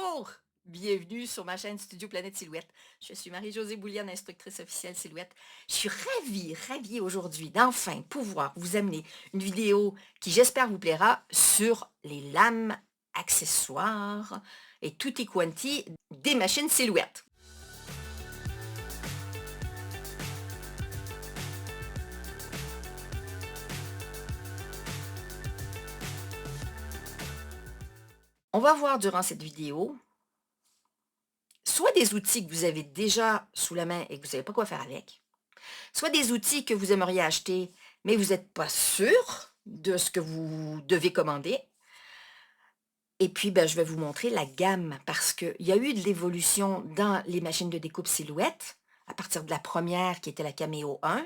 Bonjour! Bienvenue sur ma chaîne Studio Planète Silhouette. Je suis Marie-Josée Bouliane, instructrice officielle Silhouette. Je suis ravie aujourd'hui d'enfin pouvoir vous amener une vidéo qui, j'espère, vous plaira sur les lames, accessoires et tutti quanti des machines Silhouette. On va voir durant cette vidéo soit des outils que vous avez déjà sous la main et que vous ne savez pas quoi faire avec, soit des outils que vous aimeriez acheter, mais vous n'êtes pas sûr de ce que vous devez commander. Et puis, ben, je vais vous montrer la gamme parce qu'il y a eu de l'évolution dans les machines de découpe Silhouette. À partir de la première qui était la Cameo 1,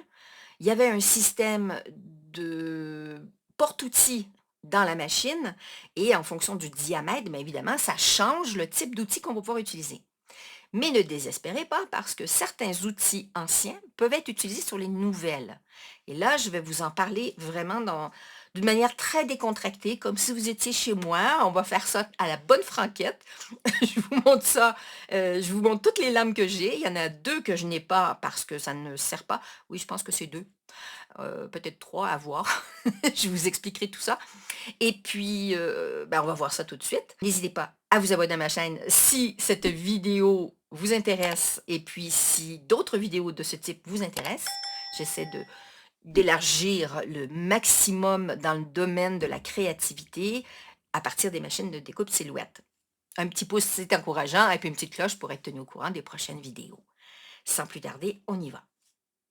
il y avait un système de porte-outils dans la machine et en fonction du diamètre, bien évidemment, ça change le type d'outil qu'on va pouvoir utiliser. Mais ne désespérez pas parce que certains outils anciens peuvent être utilisés sur les nouvelles. Et là, je vais vous en parler vraiment d'une manière très décontractée, comme si vous étiez chez moi. On va faire ça à la bonne franquette. Je vous montre ça. Je vous montre toutes les lames que j'ai. Il y en a deux que je n'ai pas parce que ça ne sert pas. Oui, je pense que c'est deux. Peut-être trois à voir. Je vous expliquerai tout ça. Et puis, ben, on va voir ça tout de suite. N'hésitez pas à vous abonner à ma chaîne si cette vidéo vous intéresse et puis si d'autres vidéos de ce type vous intéressent. J'essaie d'élargir le maximum dans le domaine de la créativité à partir des machines de découpe Silhouette. Un petit pouce, c'est encourageant, et puis une petite cloche pour être tenu au courant des prochaines vidéos. Sans plus tarder, on y va.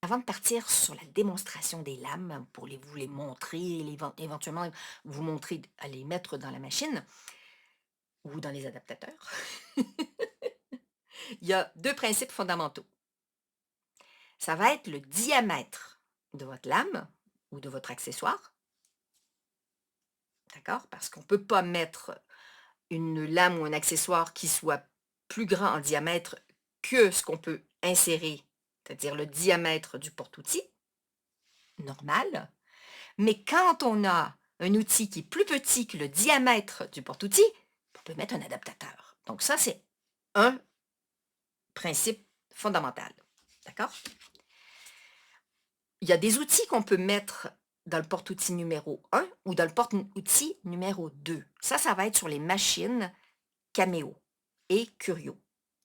Avant de partir sur la démonstration des lames, pour vous les montrer, éventuellement vous montrer à les mettre dans la machine ou dans les adaptateurs, il y a deux principes fondamentaux. Ça va être le diamètre de votre lame ou de votre accessoire, d'accord? Parce qu'on ne peut pas mettre une lame ou un accessoire qui soit plus grand en diamètre que ce qu'on peut insérer, c'est-à-dire le diamètre du porte-outil normal. Mais quand on a un outil qui est plus petit que le diamètre du porte-outil, on peut mettre un adaptateur. Donc ça, c'est un principe fondamental. D'accord? Il y a des outils qu'on peut mettre dans le porte-outil numéro 1 ou dans le porte-outil numéro 2. Ça va être sur les machines Cameo et Curio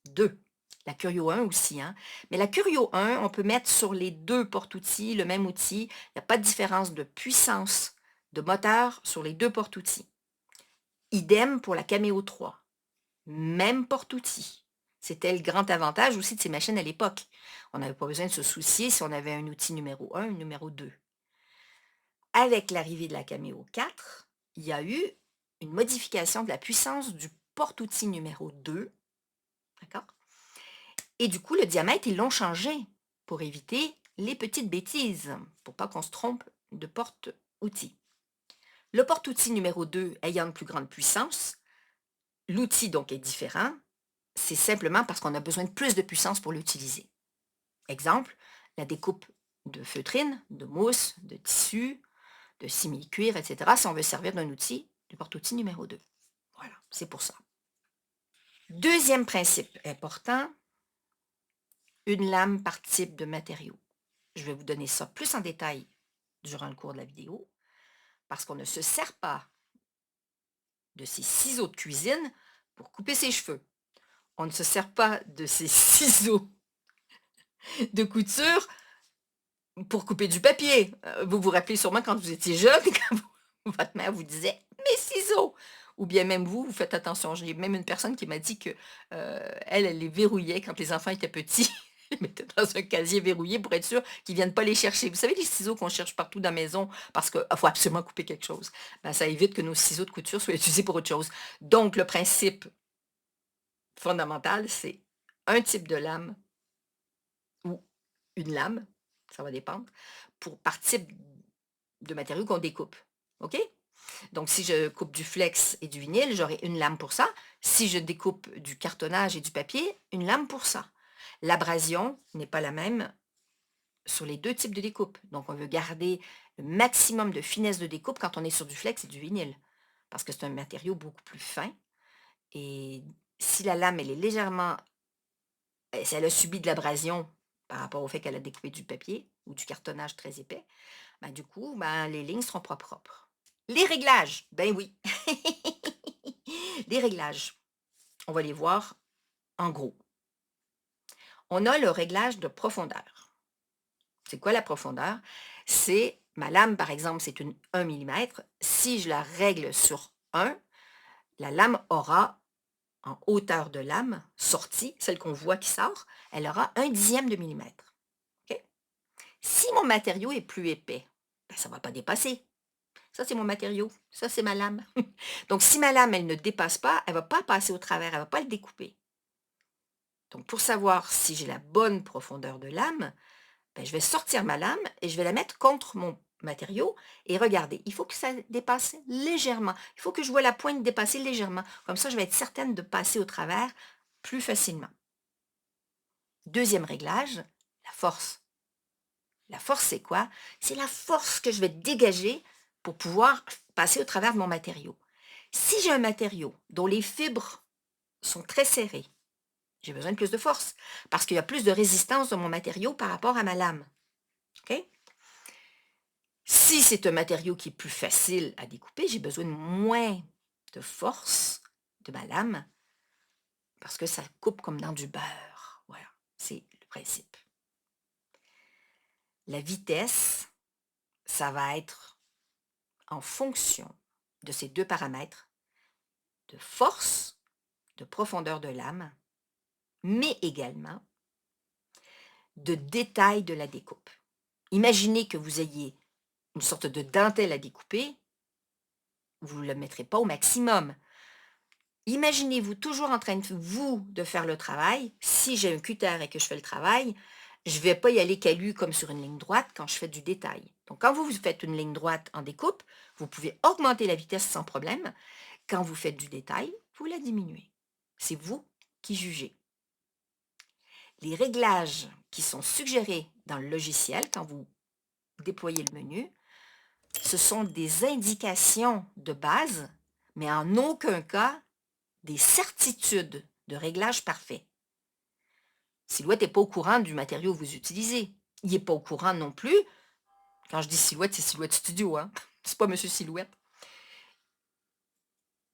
2. La Curio 1 aussi, hein? Mais la Curio 1, on peut mettre sur les deux porte-outils le même outil. Il n'y a pas de différence de puissance de moteur sur les deux porte-outils. Idem pour la Cameo 3. Même porte-outil. C'était le grand avantage aussi de ces machines à l'époque. On n'avait pas besoin de se soucier si on avait un outil numéro 1 ou numéro 2. Avec l'arrivée de la Cameo 4, il y a eu une modification de la puissance du porte-outil numéro 2. D'accord? Et du coup, le diamètre, ils l'ont changé pour éviter les petites bêtises, pour pas qu'on se trompe de porte-outil. Le porte-outil numéro 2 ayant une plus grande puissance, l'outil donc est différent, c'est simplement parce qu'on a besoin de plus de puissance pour l'utiliser. Exemple, la découpe de feutrine, de mousse, de tissu, de simili-cuir, etc. si on veut servir d'un outil, du porte-outil numéro 2. Voilà, c'est pour ça. Deuxième principe important, une lame par type de matériau. Je vais vous donner ça plus en détail durant le cours de la vidéo, parce qu'on ne se sert pas de ces ciseaux de cuisine pour couper ses cheveux. On ne se sert pas de ces ciseaux de couture pour couper du papier. Vous vous rappelez sûrement quand vous étiez jeune, quand votre mère vous disait «Mes ciseaux!» Ou bien même vous faites attention. J'ai même une personne qui m'a dit que elle les verrouillait quand les enfants étaient petits. Elle mettait dans un casier verrouillé pour être sûr qu'ils ne viennent pas les chercher. Vous savez, les ciseaux qu'on cherche partout dans la maison parce qu'il faut absolument couper quelque chose. Ben, ça évite que nos ciseaux de couture soient utilisés pour autre chose. Donc, le principe fondamental, c'est un type de lame ou une lame, ça va dépendre, par type de matériau qu'on découpe. OK? Donc, si je coupe du flex et du vinyle, j'aurai une lame pour ça. Si je découpe du cartonnage et du papier, une lame pour ça. L'abrasion n'est pas la même sur les deux types de découpe. Donc, on veut garder le maximum de finesse de découpe quand on est sur du flex et du vinyle, parce que c'est un matériau beaucoup plus fin. Et si la lame, elle est légèrement, si elle a subi de l'abrasion par rapport au fait qu'elle a découpé du papier ou du cartonnage très épais, ben, du coup, ben, les lignes seront pas propres. Les réglages, ben oui. Les réglages, on va les voir en gros. On a le réglage de profondeur. C'est quoi la profondeur? C'est ma lame, par exemple, c'est une 1 millimètre. Si je la règle sur 1, la lame aura, en hauteur de lame, sortie, celle qu'on voit qui sort, elle aura 1/10 de millimètre. OK? Si mon matériau est plus épais, ben, ça ne va pas dépasser. Ça, c'est mon matériau. Ça, c'est ma lame. Donc, si ma lame, elle ne dépasse pas, elle ne va pas passer au travers, elle ne va pas le découper. Donc, pour savoir si j'ai la bonne profondeur de lame, ben, je vais sortir ma lame et je vais la mettre contre mon matériau et regardez, il faut que ça dépasse légèrement. Il faut que je vois la pointe dépasser légèrement. Comme ça, je vais être certaine de passer au travers plus facilement. Deuxième réglage, la force. La force, c'est quoi? C'est la force que je vais dégager pour pouvoir passer au travers de mon matériau. Si j'ai un matériau dont les fibres sont très serrées, j'ai besoin de plus de force parce qu'il y a plus de résistance dans mon matériau par rapport à ma lame. OK? Si c'est un matériau qui est plus facile à découper, j'ai besoin de moins de force de ma lame parce que ça coupe comme dans du beurre. Voilà, c'est le principe. La vitesse, ça va être en fonction de ces deux paramètres de force, de profondeur de lame, mais également de détail de la découpe. Imaginez que vous ayez une sorte de dentelle à découper, vous ne la mettrez pas au maximum. Imaginez-vous toujours en train de faire le travail. Si j'ai un cutter et que je fais le travail, je ne vais pas y aller calu comme sur une ligne droite quand je fais du détail. Donc, quand vous faites une ligne droite en découpe, vous pouvez augmenter la vitesse sans problème. Quand vous faites du détail, vous la diminuez. C'est vous qui jugez. Les réglages qui sont suggérés dans le logiciel, quand vous déployez le menu, ce sont des indications de base, mais en aucun cas des certitudes de réglage parfait. Silhouette n'est pas au courant du matériau que vous utilisez. Il n'est pas au courant non plus. Quand je dis Silhouette, c'est Silhouette Studio, hein? C'est pas Monsieur Silhouette.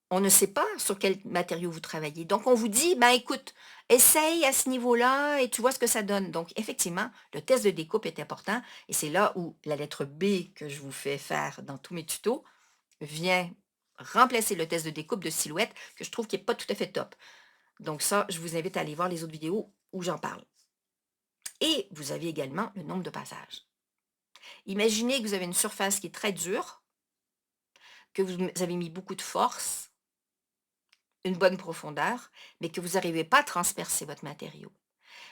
On ne sait pas sur quel matériau vous travaillez. Donc, on vous dit, ben écoute, essaye à ce niveau-là et tu vois ce que ça donne. Donc, effectivement, le test de découpe est important et c'est là où la lettre B que je vous fais faire dans tous mes tutos vient remplacer le test de découpe de Silhouette que je trouve qui n'est pas tout à fait top. Donc ça, je vous invite à aller voir les autres vidéos où j'en parle. Et vous avez également le nombre de passages. Imaginez que vous avez une surface qui est très dure, que vous avez mis beaucoup de force, une bonne profondeur, mais que vous n'arrivez pas à transpercer votre matériau.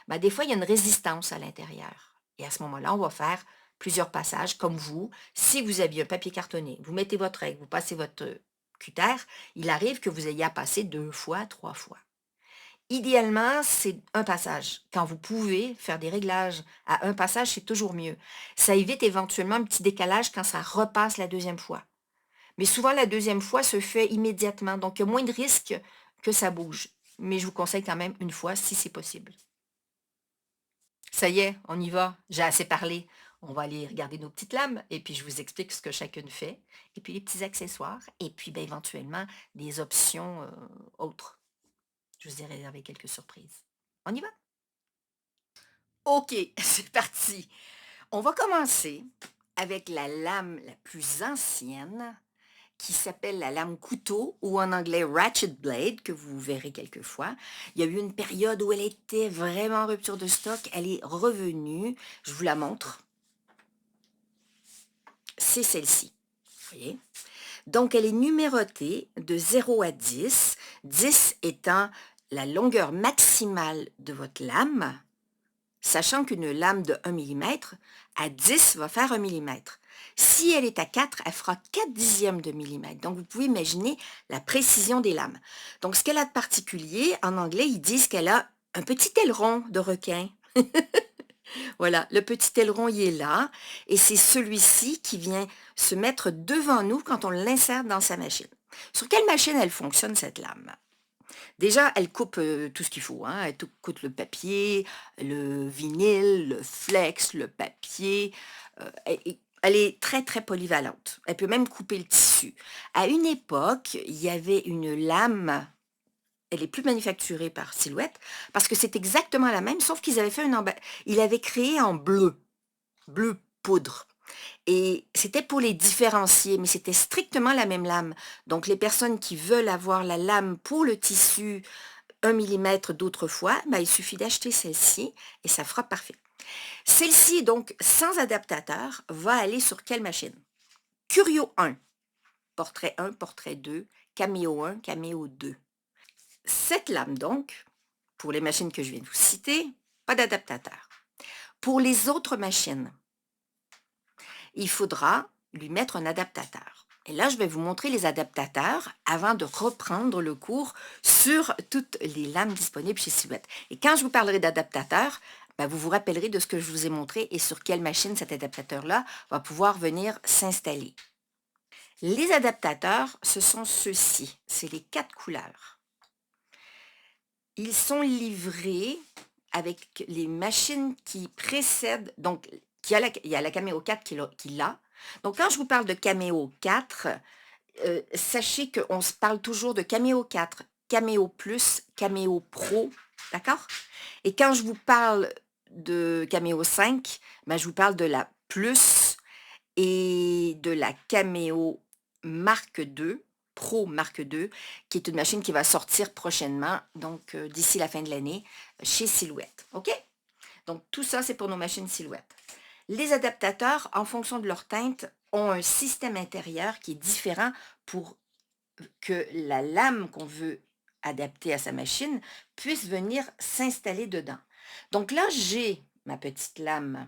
Ben, des fois, il y a une résistance à l'intérieur. Et à ce moment-là, on va faire plusieurs passages comme vous. Si vous aviez un papier cartonné, vous mettez votre règle, vous passez votre cutter, il arrive que vous ayez à passer 2 fois, 3 fois. Idéalement, c'est un passage. Quand vous pouvez faire des réglages à un passage, c'est toujours mieux. Ça évite éventuellement un petit décalage quand ça repasse la deuxième fois. Mais souvent, la deuxième fois se fait immédiatement, donc il y a moins de risques que ça bouge. Mais je vous conseille quand même une fois si c'est possible. Ça y est, on y va. J'ai assez parlé. On va aller regarder nos petites lames et puis je vous explique ce que chacune fait. Et puis les petits accessoires et puis ben, éventuellement des options autres. Je vous ai réservé quelques surprises. On y va? OK, c'est parti. On va commencer avec la lame la plus ancienne qui s'appelle la lame couteau ou en anglais ratchet blade, que vous verrez quelquefois. Il y a eu une période où elle était vraiment en rupture de stock. Elle est revenue. Je vous la montre. C'est celle-ci. Vous voyez? Donc, elle est numérotée de 0 à 10, 10 étant la longueur maximale de votre lame, sachant qu'une lame de 1 mm à 10 va faire 1 mm. Si elle est à 4, elle fera 4/10 de millimètre. Donc, vous pouvez imaginer la précision des lames. Donc, ce qu'elle a de particulier, en anglais, ils disent qu'elle a un petit aileron de requin. Voilà, le petit aileron, il est là. Et c'est celui-ci qui vient se mettre devant nous quand on l'insère dans sa machine. Sur quelle machine elle fonctionne, cette lame? Déjà, elle coupe, tout ce qu'il faut, hein. Elle coupe le papier, le vinyle, le flex, le papier, elle est très, très polyvalente. Elle peut même couper le tissu. À une époque, il y avait une lame, elle est plus manufacturée par Silhouette, parce que c'est exactement la même, sauf qu'ils avaient fait ils l'avaient créée en bleu poudre. Et c'était pour les différencier, mais c'était strictement la même lame. Donc les personnes qui veulent avoir la lame pour le tissu 1 millimètre d'autrefois, ben, il suffit d'acheter celle-ci et ça fera parfait. Celle-ci, donc, sans adaptateur, va aller sur quelle machine? Curio 1, portrait 1, portrait 2, Cameo 1, Cameo 2. Cette lame, donc, pour les machines que je viens de vous citer, pas d'adaptateur. Pour les autres machines, il faudra lui mettre un adaptateur. Et là, je vais vous montrer les adaptateurs avant de reprendre le cours sur toutes les lames disponibles chez Silhouette. Et quand je vous parlerai d'adaptateur, ben, vous vous rappellerez de ce que je vous ai montré et sur quelle machine cet adaptateur-là va pouvoir venir s'installer. Les adaptateurs, ce sont ceux-ci. C'est les 4 couleurs. Ils sont livrés avec les machines qui précèdent, donc il y a la Cameo 4 qui l'a. Donc quand je vous parle de Cameo 4, sachez qu'on se parle toujours de Cameo 4, Cameo Plus, Cameo Pro, d'accord? Et quand je vous parle de Cameo 5, ben, je vous parle de la Plus et de la Cameo Mark II, Pro Mark II, qui est une machine qui va sortir prochainement, donc d'ici la fin de l'année, chez Silhouette. OK? Donc tout ça, c'est pour nos machines Silhouette. Les adaptateurs, en fonction de leur teinte, ont un système intérieur qui est différent pour que la lame qu'on veut adapter à sa machine puisse venir s'installer dedans. Donc là, j'ai ma petite lame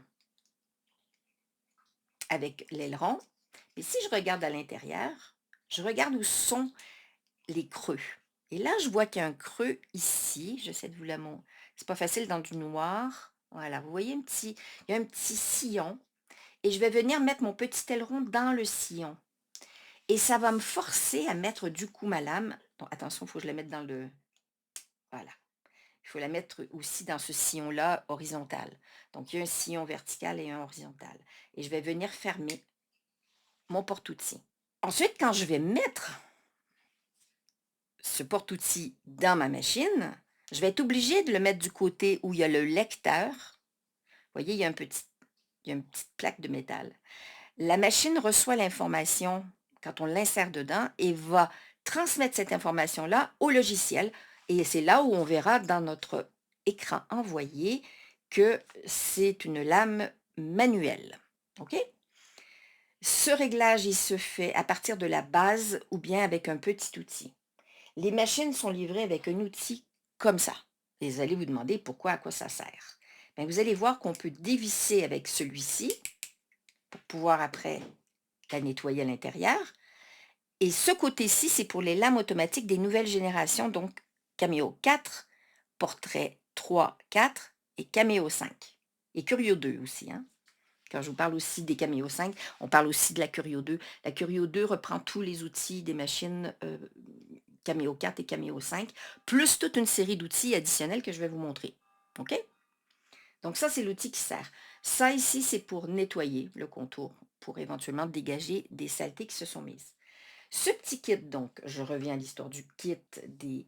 avec l'aileron. Et si je regarde à l'intérieur, je regarde où sont les creux. Et là, je vois qu'il y a un creux ici. J'essaie de vous la montrer. C'est pas facile dans du noir. Voilà, vous voyez il y a un petit sillon. Et je vais venir mettre mon petit aileron dans le sillon. Et ça va me forcer à mettre du coup ma lame. Bon, attention, il faut que je la mette dans le... Voilà. Il faut la mettre aussi dans ce sillon-là horizontal. Donc, il y a un sillon vertical et un horizontal. Et je vais venir fermer mon porte-outils. Ensuite, quand je vais mettre ce porte-outils dans ma machine, je vais être obligée de le mettre du côté où il y a le lecteur. Vous voyez, il y a une petite plaque de métal. La machine reçoit l'information quand on l'insère dedans et va transmettre cette information-là au logiciel. Et c'est là où on verra dans notre écran envoyé que c'est une lame manuelle. OK? Ce réglage, il se fait à partir de la base ou bien avec un petit outil. Les machines sont livrées avec un outil comme ça. Et vous allez vous demander pourquoi, à quoi ça sert. Bien, vous allez voir qu'on peut dévisser avec celui-ci pour pouvoir après la nettoyer à l'intérieur. Et ce côté-ci, c'est pour les lames automatiques des nouvelles générations, donc Cameo 4, Portrait 3, 4 et Cameo 5. Et Curio 2 aussi, hein. Quand je vous parle aussi des Cameo 5, on parle aussi de la Curio 2. La Curio 2 reprend tous les outils des machines Cameo 4 et Cameo 5, plus toute une série d'outils additionnels que je vais vous montrer. OK? Donc ça, c'est l'outil qui sert. Ça ici, c'est pour nettoyer le contour, pour éventuellement dégager des saletés qui se sont mises. Ce petit kit, donc, je reviens à l'histoire du kit des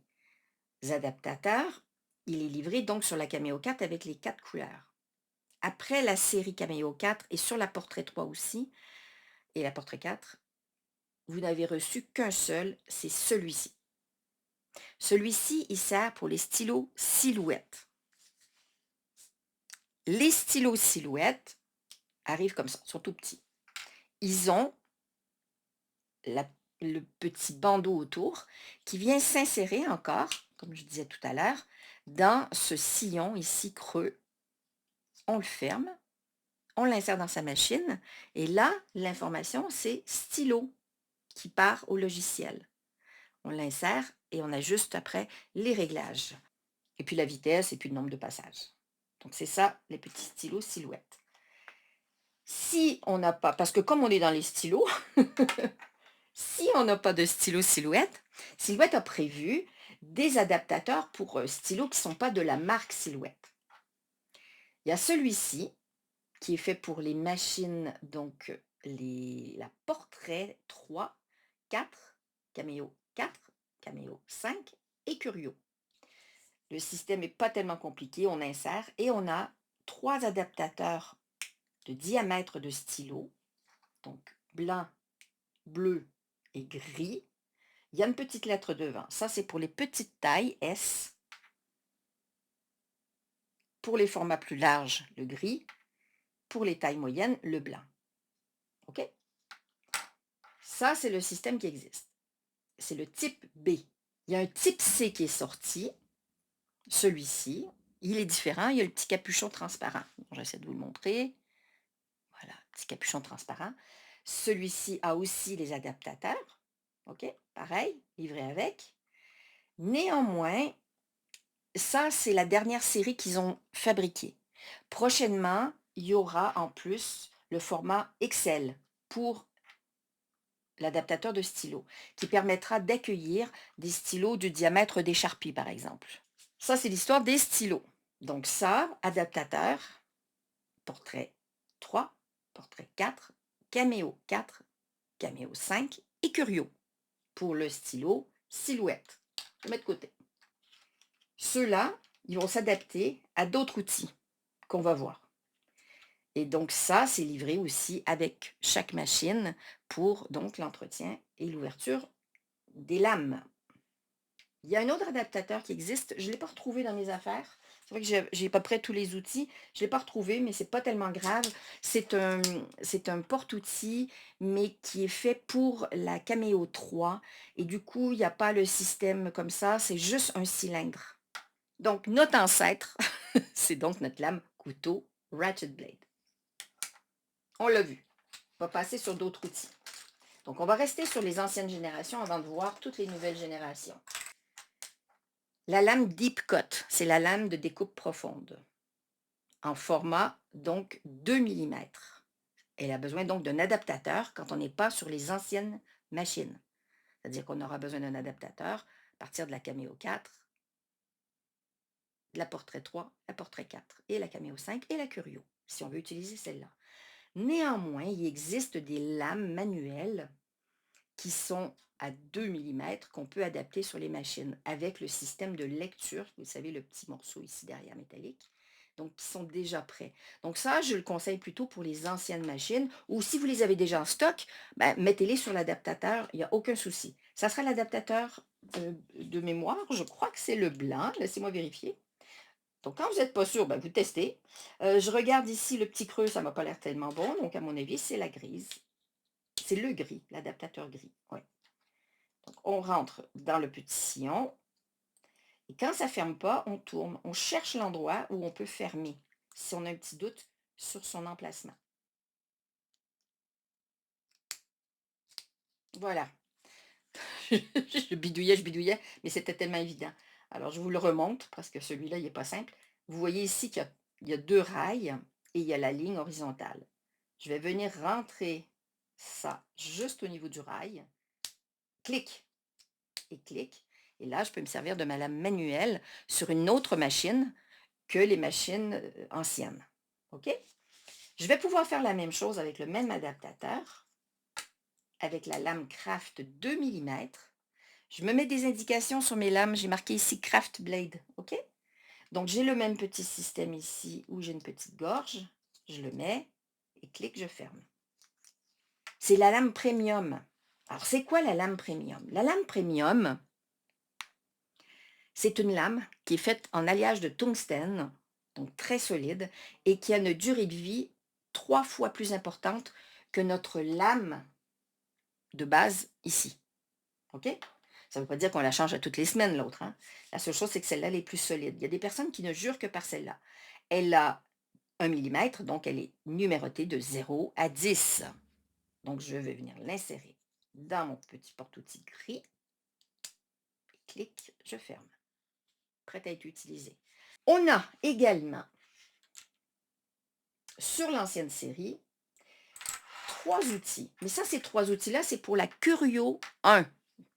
adaptateurs. Il est livré donc sur la Cameo 4 avec les 4 couleurs. Après la série Cameo 4 et sur la Portrait 3 aussi, et la Portrait 4, vous n'avez reçu qu'un seul, c'est celui-ci. Celui-ci, il sert pour les stylos Silhouette. Les stylos Silhouette arrivent comme ça, ils sont tout petits. Ils ont le petit bandeau autour qui vient s'insérer encore, comme je disais tout à l'heure, dans ce sillon ici creux. On le ferme, on l'insère dans sa machine et là, l'information, c'est stylo qui part au logiciel. On l'insère et on ajuste après les réglages. Et puis la vitesse et puis le nombre de passages. Donc c'est ça, les petits stylos Silhouette. Si on n'a pas, parce que comme on est dans les stylos, si on n'a pas de stylo Silhouette, Silhouette a prévu des adaptateurs pour stylos qui ne sont pas de la marque Silhouette. Il y a celui-ci qui est fait pour les machines, donc la Portrait 3, 4, Cameo 4, Cameo 5 et Curio. Le système n'est pas tellement compliqué, on insère et on a 3 adaptateurs de diamètre de stylo, donc blanc, bleu et gris. Il y a une petite lettre devant. Ça, c'est pour les petites tailles S. Pour les formats plus larges, le gris. Pour les tailles moyennes, le blanc. OK? Ça, c'est le système qui existe. C'est le type B. Il y a un type C qui est sorti. Celui-ci, il est différent. Il y a le petit capuchon transparent. J'essaie de vous le montrer. Voilà, petit capuchon transparent. Celui-ci a aussi les adaptateurs. OK? Pareil, livré avec. Néanmoins, ça, c'est la dernière série qu'ils ont fabriquée. Prochainement, il y aura en plus le format XL pour l'adaptateur de stylo, qui permettra d'accueillir des stylos du diamètre des Sharpies, par exemple. Ça, c'est l'histoire des stylos. Donc ça, adaptateur, Portrait 3, Portrait 4, Cameo 4, Cameo 5 et Curio pour le stylo Silhouette. Je mets de côté. Ceux-là, ils vont s'adapter à d'autres outils qu'on va voir. Et donc ça, c'est livré aussi avec chaque machine pour donc l'entretien et l'ouverture des lames. Il y a un autre adaptateur qui existe, je ne l'ai pas retrouvé dans mes affaires. C'est vrai que j'ai à peu près tous les outils. Je ne l'ai pas retrouvé, mais ce n'est pas tellement grave. C'est un porte-outils, mais qui est fait pour la Cameo 3. Et du coup, il n'y a pas le système comme ça, c'est juste un cylindre. Donc, notre ancêtre, c'est donc notre lame couteau Ratchet Blade. On l'a vu. On va passer sur d'autres outils. Donc, on va rester sur les anciennes générations avant de voir toutes les nouvelles générations. La lame Deep Cut, c'est la lame de découpe profonde, en format donc 2 mm. Elle a besoin donc d'un adaptateur quand on n'est pas sur les anciennes machines. C'est-à-dire qu'on aura besoin d'un adaptateur à partir de la Cameo 4, de la Portrait 3, la Portrait 4 et la Cameo 5 et la Curio, si on veut utiliser celle-là. Néanmoins, il existe des lames manuelles qui sont à 2 mm qu'on peut adapter sur les machines avec le système de lecture, vous savez, le petit morceau ici derrière métallique, donc qui sont déjà prêts. Donc ça, je le conseille plutôt pour les anciennes machines, ou si vous les avez déjà en stock, ben, mettez-les sur l'adaptateur, il n'y a aucun souci. Ça sera l'adaptateur de mémoire, je crois que c'est le blanc, laissez-moi vérifier. Donc, quand vous n'êtes pas sûr, ben, vous testez. Je regarde ici le petit creux, ça ne m'a pas l'air tellement bon. Donc, à mon avis, c'est la grise. C'est le gris, l'adaptateur gris. Ouais. Donc, on rentre dans le petit sillon. Et quand ça ne ferme pas, on tourne. On cherche l'endroit où on peut fermer, si on a un petit doute sur son emplacement. Voilà. je bidouillais, mais c'était tellement évident. Alors, je vous le remonte, parce que celui-là, il n'est pas simple. Vous voyez ici qu'il y a 2 rails et il y a la ligne horizontale. Je vais venir rentrer ça juste au niveau du rail. Clic et clic. Et là, je peux me servir de ma lame manuelle sur une autre machine que les machines anciennes. OK? Je vais pouvoir faire la même chose avec le même adaptateur, avec la lame Craft 2 mm. Je me mets des indications sur mes lames. J'ai marqué ici Craft Blade. OK? Donc, j'ai le même petit système ici où j'ai une petite gorge. Je le mets et clic, je ferme. C'est la lame premium. Alors, c'est quoi la lame premium? La lame premium, c'est une lame qui est faite en alliage de tungstène, donc très solide, et qui a une durée de vie 3 fois plus importante que notre lame de base ici. OK? Ça ne veut pas dire qu'on la change à toutes les semaines, l'autre. Hein? La seule chose, c'est que celle-là, elle est plus solide. Il y a des personnes qui ne jurent que par celle-là. Elle a 1 mm, donc elle est numérotée de 0 à 10. Donc, je vais venir l'insérer dans mon petit porte-outils gris. Clic, je ferme. Prête à être utilisée. On a également, sur l'ancienne série, 3 outils. Mais ça, ces 3 outils-là, c'est pour la Curio 1,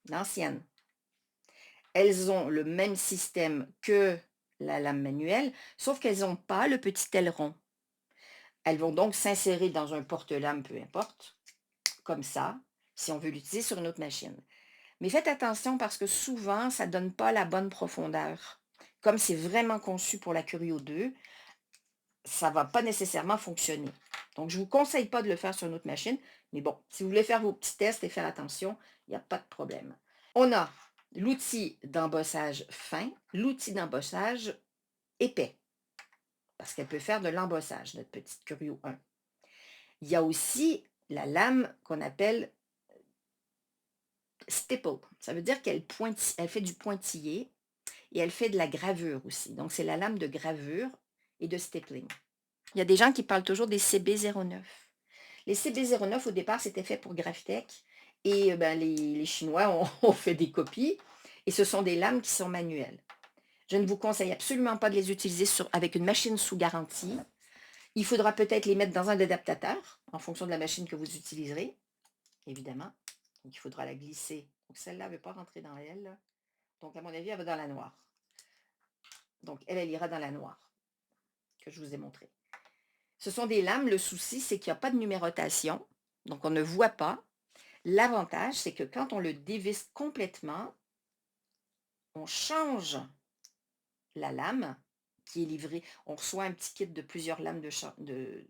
l'ancienne. elles ont le même système que la lame manuelle, sauf qu'elles n'ont pas le petit aileron. Elles vont donc s'insérer dans un porte-lame, peu importe, comme ça, si on veut l'utiliser sur une autre machine. Mais faites attention parce que souvent, ça ne donne pas la bonne profondeur. Comme c'est vraiment conçu pour la Curio 2, ça ne va pas nécessairement fonctionner. Donc, je ne vous conseille pas de le faire sur une autre machine. Mais bon, si vous voulez faire vos petits tests et faire attention, il n'y a pas de problème. On a l'outil d'embossage fin, l'outil d'embossage épais, parce qu'elle peut faire de l'embossage, notre petite Curio 1. Il y a aussi la lame qu'on appelle stipple. Ça veut dire qu'elle elle fait du pointillé et elle fait de la gravure aussi. Donc, c'est la lame de gravure et de stippling. Il y a des gens qui parlent toujours des CB09. Les CB09, au départ, c'était fait pour Graphtec. Et les Chinois ont fait des copies. Et ce sont des lames qui sont manuelles. Je ne vous conseille absolument pas de les utiliser avec une machine sous garantie. Il faudra peut-être les mettre dans un adaptateur, en fonction de la machine que vous utiliserez, évidemment. Donc, il faudra la glisser. Donc, celle-là ne veut pas rentrer dans elle. Là. Donc, à mon avis, elle va dans la noire. Donc, elle ira dans la noire, que je vous ai montré. Ce sont des lames. Le souci, c'est qu'il n'y a pas de numérotation. Donc, on ne voit pas. L'avantage, c'est que quand on le dévisse complètement, on change la lame qui est livrée. On reçoit un petit kit de plusieurs lames de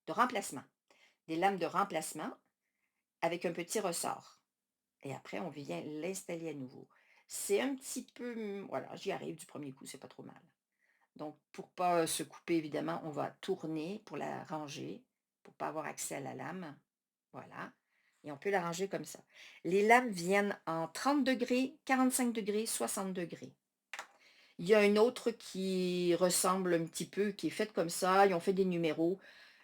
remplacement. Des lames de remplacement avec un petit ressort. Et après, on vient l'installer à nouveau. C'est un petit peu... Voilà, j'y arrive du premier coup, c'est pas trop mal. Donc, pour ne pas se couper, évidemment, on va tourner pour la ranger, pour ne pas avoir accès à la lame. Voilà. Et on peut la ranger comme ça. Les lames viennent en 30 degrés, 45 degrés, 60 degrés. Il y a une autre qui ressemble un petit peu, qui est faite comme ça. Ils ont fait des numéros.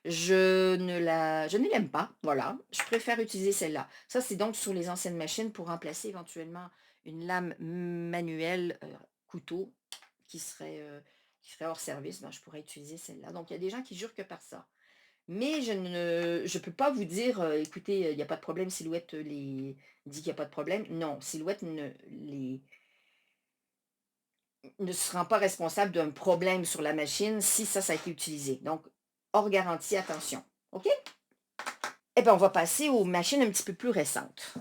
Je ne l'aime pas. Voilà. Je préfère utiliser celle-là. Ça, c'est donc sur les anciennes machines pour remplacer éventuellement une lame manuelle couteau qui serait hors service. Ben, je pourrais utiliser celle-là. Donc, il y a des gens qui jurent que par ça. Mais je ne peux pas vous dire, écoutez, il n'y a pas de problème, Silhouette dit qu'il n'y a pas de problème. Non, Silhouette ne se rend pas responsable d'un problème sur la machine si ça a été utilisé. Donc, hors garantie, attention. OK? Eh bien, on va passer aux machines un petit peu plus récentes.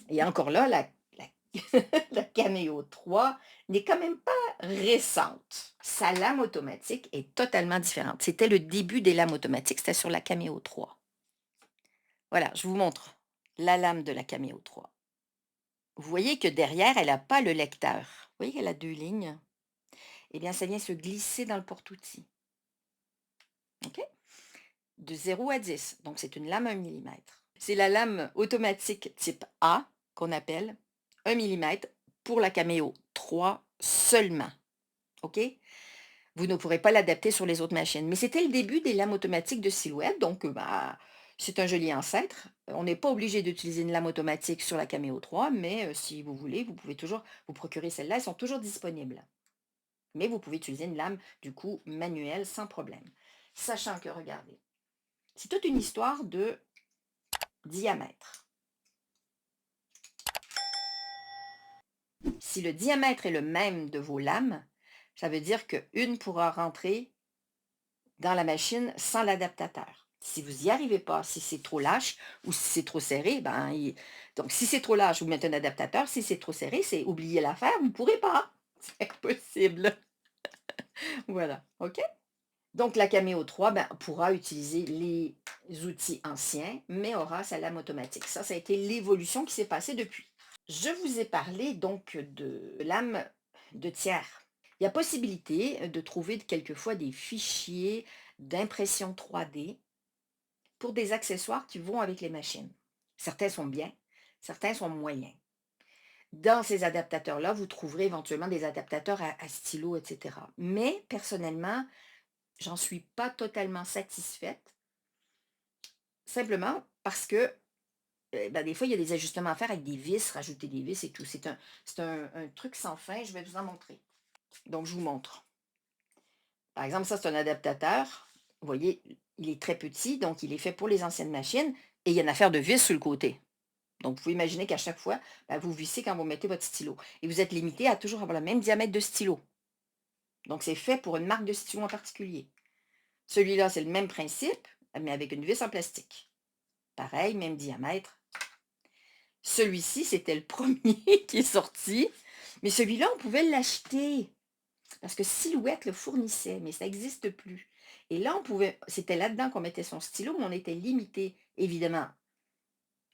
Et encore là, la Cameo 3 n'est quand même pas récente. Sa lame automatique est totalement différente. C'était le début des lames automatiques, c'était sur la Cameo 3. Voilà, je vous montre la lame de la Cameo 3. Vous voyez que derrière, elle n'a pas le lecteur. Vous voyez qu'elle a 2 lignes? Eh bien, ça vient se glisser dans le porte-outils. OK? De 0 à 10. Donc, c'est une lame 1 mm. C'est la lame automatique type A qu'on appelle 1 mm pour la Cameo 3 seulement. OK? Vous ne pourrez pas l'adapter sur les autres machines. Mais c'était le début des lames automatiques de Silhouette. Donc, c'est un joli ancêtre. On n'est pas obligé d'utiliser une lame automatique sur la Cameo 3, mais si vous voulez, vous pouvez toujours vous procurer celle-là. Elles sont toujours disponibles. Mais vous pouvez utiliser une lame, du coup, manuelle sans problème. Sachant que, regardez, c'est toute une histoire de diamètre. Si le diamètre est le même de vos lames, ça veut dire qu'une pourra rentrer dans la machine sans l'adaptateur. Si vous n'y arrivez pas, si c'est trop lâche ou si c'est trop serré, donc si c'est trop lâche, vous mettez un adaptateur. Si c'est trop serré, c'est oublier l'affaire, vous ne pourrez pas. C'est impossible. Voilà, OK? Donc la Cameo 3 pourra utiliser les outils anciens, mais aura sa lame automatique. Ça a été l'évolution qui s'est passée depuis. Je vous ai parlé donc de lames de tiers. Il y a possibilité de trouver quelquefois des fichiers d'impression 3D pour des accessoires qui vont avec les machines. Certains sont bien, certains sont moyens. Dans ces adaptateurs-là, vous trouverez éventuellement des adaptateurs à stylo, etc. Mais personnellement, j'en suis pas totalement satisfaite, simplement parce que des fois, il y a des ajustements à faire avec des vis, rajouter des vis et tout. C'est un truc sans fin, je vais vous en montrer. Donc, je vous montre. Par exemple, ça, c'est un adaptateur. Vous voyez, il est très petit, donc il est fait pour les anciennes machines et il y a une affaire de vis sur le côté. Donc, vous pouvez imaginer qu'à chaque fois, ben, vous vissez quand vous mettez votre stylo. Et vous êtes limité à toujours avoir le même diamètre de stylo. Donc, c'est fait pour une marque de stylo en particulier. Celui-là, c'est le même principe, mais avec une vis en plastique. Pareil, même diamètre. Celui-ci, c'était le premier qui est sorti. Mais celui-là, on pouvait l'acheter. Parce que Silhouette le fournissait, mais ça n'existe plus. Et là, on pouvait, c'était là-dedans qu'on mettait son stylo, mais on était limité, évidemment,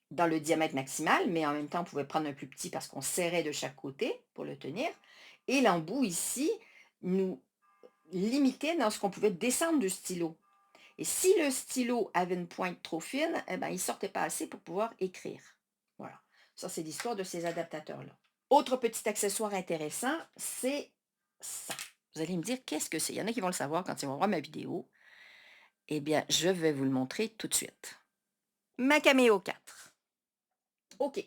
dans le diamètre maximal, mais en même temps, on pouvait prendre un plus petit parce qu'on serrait de chaque côté pour le tenir. Et l'embout ici nous limitait dans ce qu'on pouvait descendre du stylo. Et si le stylo avait une pointe trop fine, eh ben, il ne sortait pas assez pour pouvoir écrire. Voilà. Ça, c'est l'histoire de ces adaptateurs-là. Autre petit accessoire intéressant, c'est ça. Vous allez me dire, qu'est-ce que c'est? Il y en a qui vont le savoir quand ils vont voir ma vidéo. Eh bien, je vais vous le montrer tout de suite. Ma Cameo 4. OK.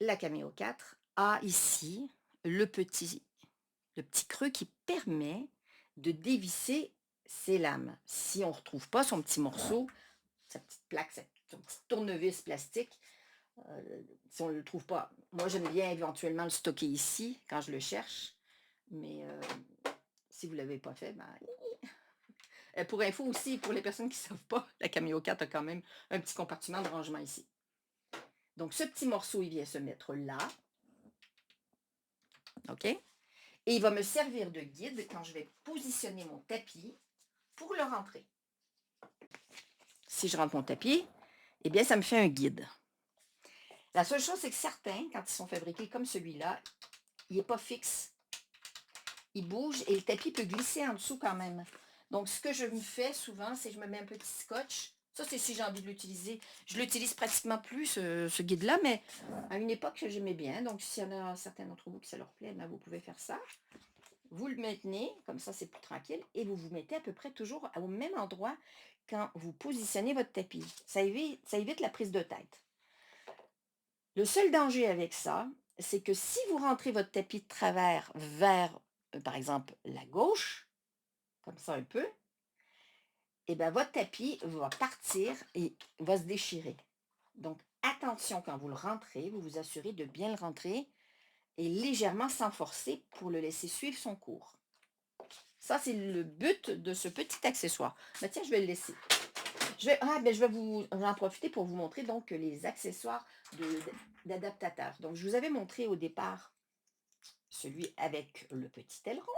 La Cameo 4 a ici le petit creux qui permet de dévisser ses lames. Si on ne retrouve pas son petit morceau, sa petite plaque, son petit tournevis plastique, si on ne le trouve pas, moi j'aime bien éventuellement le stocker ici quand je le cherche, mais si vous ne l'avez pas fait, ben, pour info aussi, pour les personnes qui ne savent pas, la Cameo 4 a quand même un petit compartiment de rangement ici. Donc ce petit morceau, il vient se mettre là. OK? Et il va me servir de guide quand je vais positionner mon tapis pour le rentrer. Si je rentre mon tapis, eh bien, ça me fait un guide. La seule chose, c'est que certains, quand ils sont fabriqués comme celui-là, il n'est pas fixe. Il bouge et le tapis peut glisser en dessous quand même. Donc, ce que je me fais souvent, c'est que je me mets un petit scotch. Ça, c'est si j'ai envie de l'utiliser. Je l'utilise pratiquement plus, ce guide-là, mais à une époque, j'aimais bien. Donc, s'il y en a certains d'entre vous qui ça leur plaît, ben, vous pouvez faire ça. Vous le maintenez, comme ça, c'est plus tranquille. Et vous vous mettez à peu près toujours au même endroit quand vous positionnez votre tapis. Ça évite la prise de tête. Le seul danger avec ça, c'est que si vous rentrez votre tapis de travers vers, par exemple, la gauche, comme ça un peu, et bien votre tapis va partir et va se déchirer. Donc, attention quand vous le rentrez, vous vous assurez de bien le rentrer et légèrement sans forcer pour le laisser suivre son cours. Ça, c'est le but de ce petit accessoire. Ben, tiens, je vais le laisser. Je vais en profiter pour vous montrer donc les accessoires d'adaptateurs. Donc, je vous avais montré au départ celui avec le petit aileron,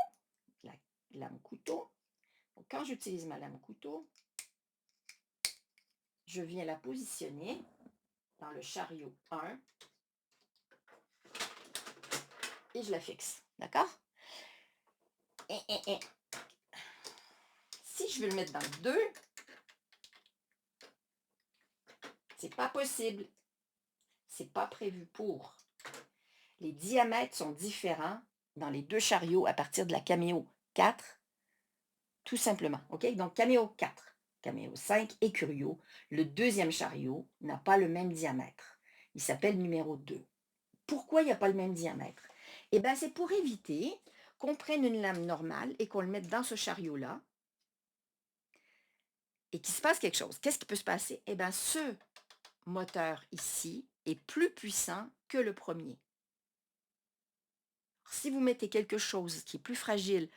la lame couteau. Donc, quand j'utilise ma lame couteau, je viens la positionner dans le chariot 1 et je la fixe. D'accord? Si je veux le mettre dans le 2, c'est pas possible. C'est pas prévu pour. Les diamètres sont différents dans les deux chariots à partir de la Cameo 4, tout simplement. OK? Donc, Cameo 4, Cameo 5 et Curio, le deuxième chariot n'a pas le même diamètre. Il s'appelle numéro 2. Pourquoi il n'y a pas le même diamètre? Eh bien, c'est pour éviter qu'on prenne une lame normale et qu'on le mette dans ce chariot-là et qu'il se passe quelque chose. Qu'est-ce qui peut se passer? Eh bien, ce moteur ici est plus puissant que le premier. Si vous mettez quelque chose qui est plus fragile,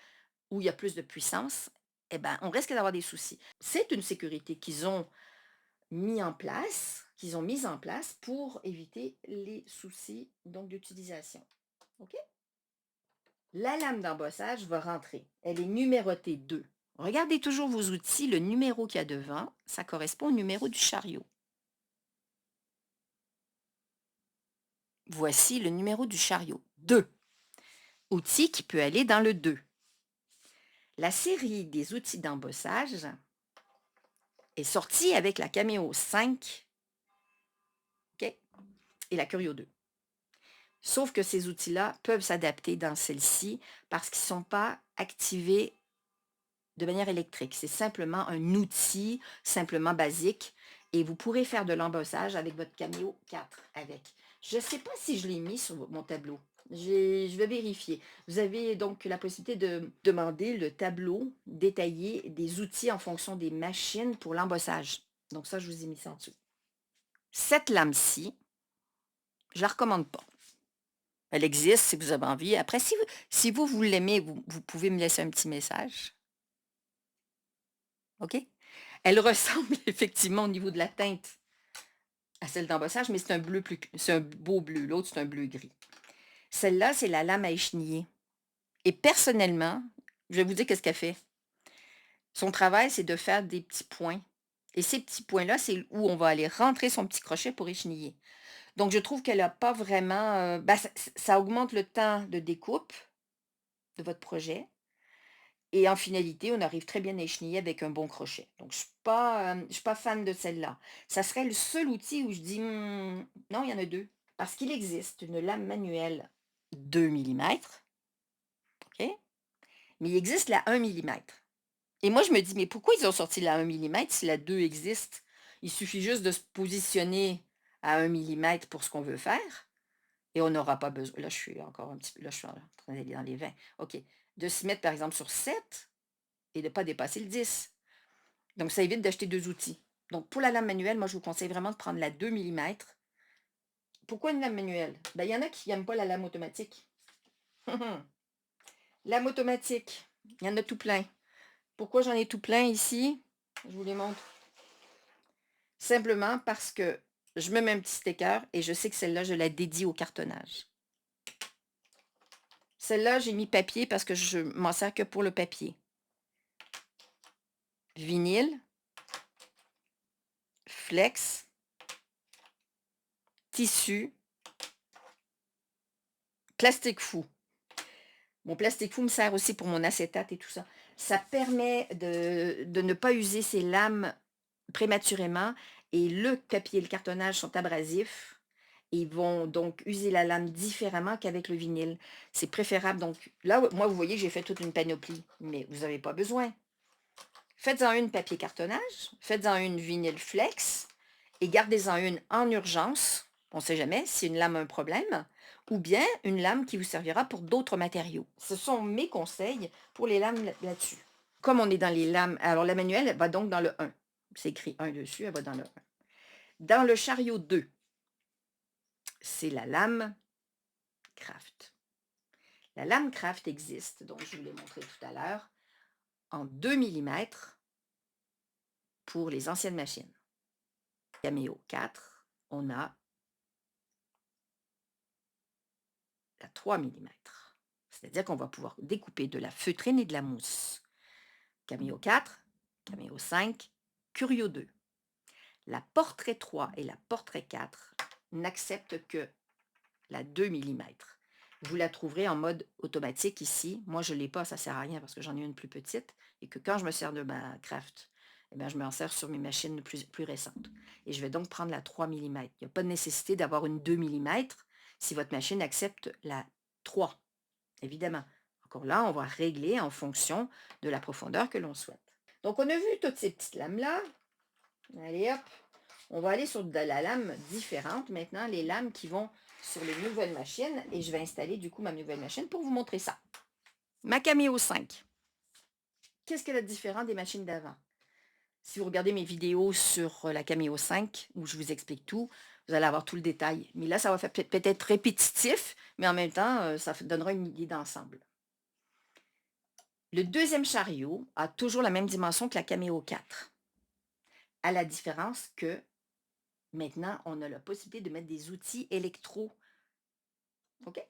où il y a plus de puissance, eh ben, on risque d'avoir des soucis. C'est une sécurité qu'ils ont mise en place pour éviter les soucis d'utilisation. OK? La lame d'embossage va rentrer. Elle est numérotée 2. Regardez toujours vos outils, le numéro qu'il y a devant, ça correspond au numéro du chariot. Voici le numéro du chariot 2. Outil qui peut aller dans le 2. La série des outils d'embossage est sortie avec la Cameo 5, okay, et la Curio 2. Sauf que ces outils-là peuvent s'adapter dans celle-ci parce qu'ils ne sont pas activés de manière électrique. C'est simplement un outil, simplement basique, et vous pourrez faire de l'embossage avec votre Cameo 4 avec. Je ne sais pas si je l'ai mis sur mon tableau. Je vais vérifier. Vous avez donc la possibilité de demander le tableau détaillé des outils en fonction des machines pour l'embossage. Donc ça, je vous ai mis ça en dessous. Cette lame-ci, je la recommande pas. Elle existe si vous avez envie. Après, si vous l'aimez, vous pouvez me laisser un petit message, OK? Elle ressemble effectivement au niveau de la teinte à celle d'embossage, mais c'est un beau bleu. L'autre, c'est un bleu gris. Celle-là, c'est la lame à écheniller et personnellement, je vais vous dire qu'est-ce qu'elle fait. Son travail, c'est de faire des petits points et ces petits points-là, c'est où on va aller rentrer son petit crochet pour écheniller. Donc je trouve qu'elle a pas vraiment, ça augmente le temps de découpe de votre projet et en finalité, on arrive très bien à écheniller avec un bon crochet. Donc je suis pas fan de celle-là. Ça serait le seul outil où je dis: non, il y en a 2. Parce qu'il existe une lame manuelle 2 millimètres, OK? Mais il existe la 1 millimètre. Et moi, je me dis: «Mais pourquoi ils ont sorti la 1 millimètre si la 2 existe? Il suffit juste de se positionner à 1 millimètre pour ce qu'on veut faire et on n'aura pas besoin». Là, je suis encore un petit peu là, je suis en train d'aller dans les 20. OK. De s'y mettre, par exemple, sur 7 et de ne pas dépasser le 10. Donc ça évite d'acheter 2 outils. Donc pour la lame manuelle, moi, je vous conseille vraiment de prendre la 2 millimètres. Pourquoi une lame manuelle? Ben, il y en a qui n'aiment pas la lame automatique. Lame automatique, il y en a tout plein. Pourquoi j'en ai tout plein ici? Je vous les montre. Simplement parce que je me mets un petit sticker et je sais que celle-là, je la dédie au cartonnage. Celle-là, j'ai mis papier parce que je m'en sers que pour le papier. Vinyle, flex, tissu, plastique fou. Mon plastique fou me sert aussi pour mon acétate et tout ça. Ça permet de ne pas user ces lames prématurément et le papier et le cartonnage sont abrasifs. Ils vont donc user la lame différemment qu'avec le vinyle. C'est préférable. Donc là, moi, vous voyez, j'ai fait toute une panoplie, mais vous n'avez pas besoin. Faites-en une papier cartonnage, faites-en une vinyle flex et gardez-en une en urgence. On ne sait jamais si une lame a un problème, ou bien une lame qui vous servira pour d'autres matériaux. Ce sont mes conseils pour les lames là-dessus. Comme on est dans les lames, alors la manuelle elle va donc dans le 1. C'est écrit 1 dessus, elle va dans le 1. Dans le chariot 2, c'est la lame Craft. La lame Craft existe, donc je vous l'ai montré tout à l'heure, en 2 millimètres pour les anciennes machines. Cameo 4, on a la 3 millimètres. C'est-à-dire qu'on va pouvoir découper de la feutrine et de la mousse. Cameo 4, Cameo 5, Curio 2. La Portrait 3 et la Portrait 4 n'acceptent que la 2 millimètres. Vous la trouverez en mode automatique ici. Moi, je ne l'ai pas, ça ne sert à rien parce que j'en ai une plus petite et que quand je me sers de ma Craft, eh bien, je m'en sers sur mes machines plus récentes. Et je vais donc prendre la 3 millimètres. Il n'y a pas de nécessité d'avoir une 2 millimètres si votre machine accepte la 3, évidemment. Encore là, on va régler en fonction de la profondeur que l'on souhaite. Donc, on a vu toutes ces petites lames-là. Allez, hop. On va aller sur de la lame différente maintenant, les lames qui vont sur les nouvelles machines. Et je vais installer du coup ma nouvelle machine pour vous montrer ça. Ma Cameo 5. Qu'est-ce qu'elle a de différent des machines d'avant? Si vous regardez mes vidéos sur la Cameo 5, où je vous explique tout, vous allez avoir tout le détail. Mais là, ça va faire peut-être répétitif, mais en même temps, ça donnera une idée d'ensemble. Le deuxième chariot a toujours la même dimension que la Cameo 4. À la différence que maintenant, on a la possibilité de mettre des outils électro. OK?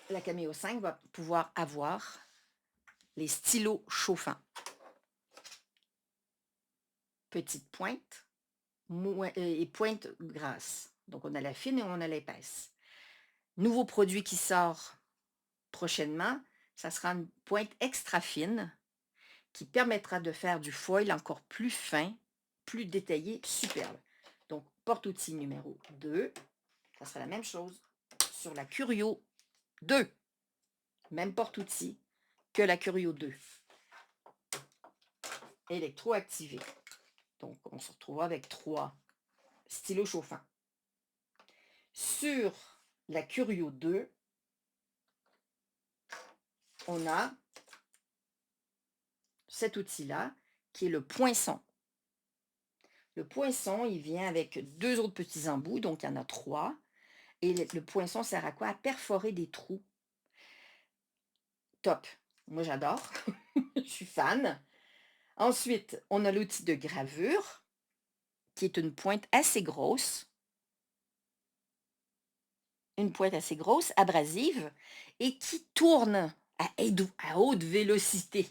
La Cameo 5 va pouvoir avoir les stylos chauffants. Petite pointe et pointe grasse. Donc, on a la fine et on a l'épaisse. Nouveau produit qui sort prochainement, ça sera une pointe extra fine qui permettra de faire du foil encore plus fin, plus détaillé, superbe. Donc, porte-outil numéro 2, ça sera la même chose sur la Curio 2. Même porte-outil que la Curio 2. Électroactivé. Donc, on se retrouvera avec 3 stylos chauffants. Sur la Curio 2, on a cet outil-là qui est le poinçon. Le poinçon, il vient avec 2 autres petits embouts, donc il y en a 3. Et le poinçon sert à quoi? À perforer des trous. Top. Moi, j'adore. Je suis fan. Ensuite, on a l'outil de gravure, qui est une pointe assez grosse, abrasive, et qui tourne à haute vélocité.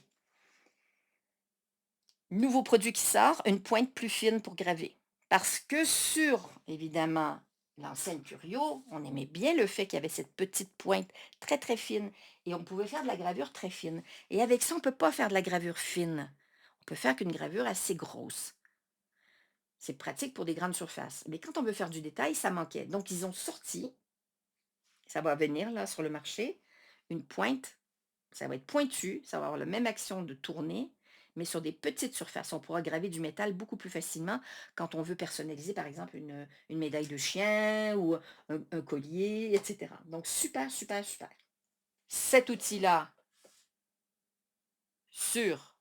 Nouveau produit qui sort, une pointe plus fine pour graver. Parce que sur, évidemment, l'ancienne Curio, on aimait bien le fait qu'il y avait cette petite pointe très très fine et on pouvait faire de la gravure très fine. Et avec ça, on ne peut pas faire de la gravure fine. On peut faire qu'une gravure assez grosse. C'est pratique pour des grandes surfaces. Mais quand on veut faire du détail, ça manquait. Donc, ils ont sorti, ça va venir là sur le marché, une pointe. Ça va être pointu, ça va avoir la même action de tourner, mais sur des petites surfaces. On pourra graver du métal beaucoup plus facilement quand on veut personnaliser, par exemple, une médaille de chien ou un collier, etc. Donc, super, super, super. Cet outil-là sur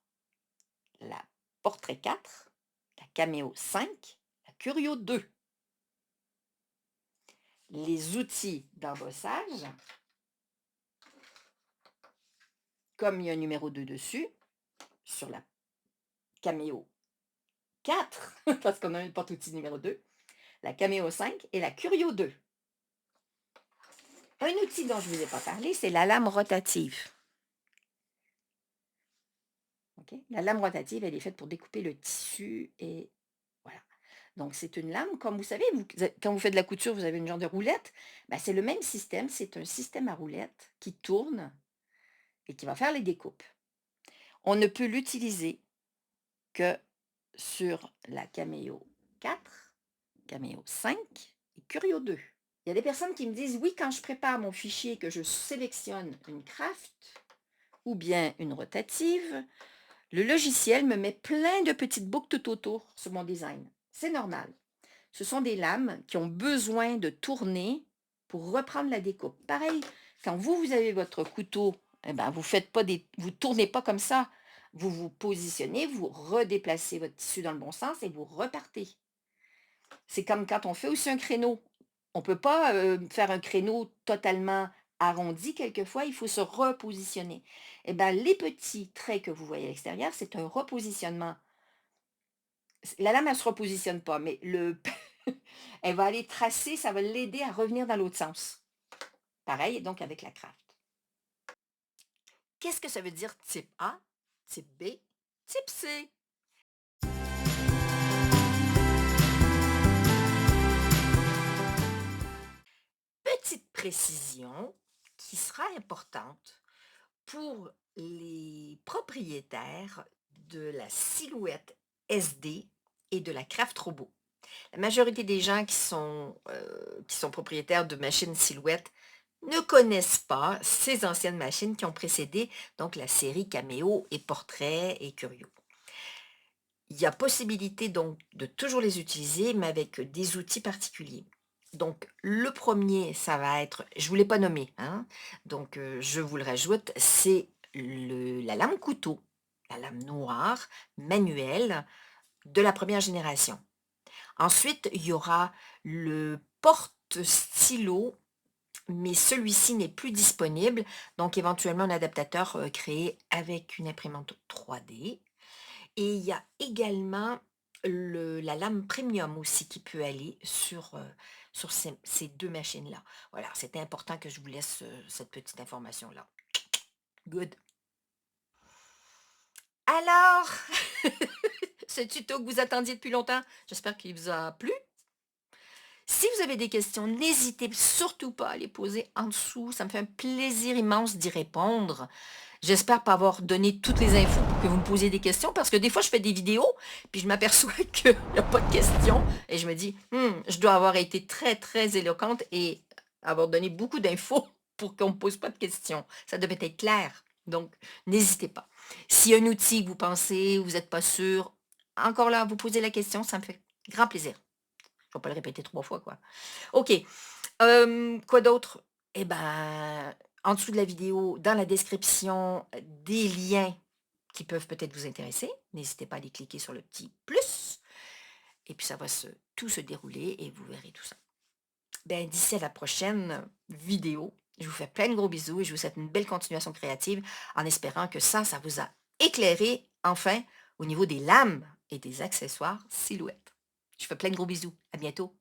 la Portrait 4, la Cameo 5, la Curio 2. Les outils d'embossage, comme il y a un numéro 2 dessus, sur la Cameo 4, parce qu'on a une porte-outil numéro 2, la Cameo 5 et la Curio 2. Un outil dont je ne vous ai pas parlé, c'est la lame rotative. Okay? La lame rotative, elle est faite pour découper le tissu et voilà. Donc, c'est une lame, comme vous savez, quand vous faites de la couture, vous avez une genre de roulette. Ben, c'est le même système, c'est un système à roulette qui tourne et qui va faire les découpes. On ne peut l'utiliser que sur la Cameo 4, Cameo 5 et Curio 2. Il y a des personnes qui me disent, oui, quand je prépare mon fichier, que je sélectionne une craft ou bien une rotative, le logiciel me met plein de petites boucles tout autour sur mon design. C'est normal. Ce sont des lames qui ont besoin de tourner pour reprendre la découpe. Pareil, quand vous avez votre couteau, eh ben, vous tournez pas comme ça. Vous vous positionnez, vous redéplacez votre tissu dans le bon sens et vous repartez. C'est comme quand on fait aussi un créneau. On ne peut pas faire un créneau totalement arrondi. Quelquefois, il faut se repositionner. Eh bien, les petits traits que vous voyez à l'extérieur, c'est un repositionnement. La lame, elle ne se repositionne pas, mais elle va aller tracer, ça va l'aider à revenir dans l'autre sens. Pareil, donc avec la craft. Qu'est-ce que ça veut dire type A, type B, type C? Petite précision qui sera importante pour les propriétaires de la Silhouette SD et de la Craft Robot. La majorité des gens qui sont propriétaires de machines Silhouette ne connaissent pas ces anciennes machines qui ont précédé donc la série Cameo et Portrait et Curio. Il y a possibilité donc de toujours les utiliser, mais avec des outils particuliers. Donc, le premier, ça va être, je ne vous l'ai pas nommé, hein, donc je vous le rajoute, c'est la lame couteau, la lame noire, manuelle, de la première génération. Ensuite, il y aura le porte-stylo, mais celui-ci n'est plus disponible, donc éventuellement un adaptateur créé avec une imprimante 3D. Et il y a également la lame premium aussi qui peut aller sur ces 2 machines-là. Voilà, c'était important que je vous laisse cette petite information-là. Good. Alors, ce tuto que vous attendiez depuis longtemps, j'espère qu'il vous a plu. Si vous avez des questions, n'hésitez surtout pas à les poser en dessous. Ça me fait un plaisir immense d'y répondre. J'espère pas avoir donné toutes les infos pour que vous me posiez des questions, parce que des fois, je fais des vidéos, puis je m'aperçois qu'il n'y a pas de questions, et je me dis, je dois avoir été très, très éloquente et avoir donné beaucoup d'infos pour qu'on ne me pose pas de questions. Ça devait être clair. Donc, n'hésitez pas. S'il y a un outil que vous pensez, vous n'êtes pas sûr, encore là, vous posez la question, ça me fait grand plaisir. Je ne vais pas le répéter 3 fois, quoi. OK. Quoi d'autre? Eh ben, en dessous de la vidéo, dans la description, des liens qui peuvent peut-être vous intéresser. N'hésitez pas à aller cliquer sur le petit plus. et puis ça va tout se dérouler et vous verrez tout ça. Ben, d'ici à la prochaine vidéo, je vous fais plein de gros bisous et je vous souhaite une belle continuation créative en espérant que ça vous a éclairé enfin au niveau des lames et des accessoires silhouettes. Je vous fais plein de gros bisous. À bientôt.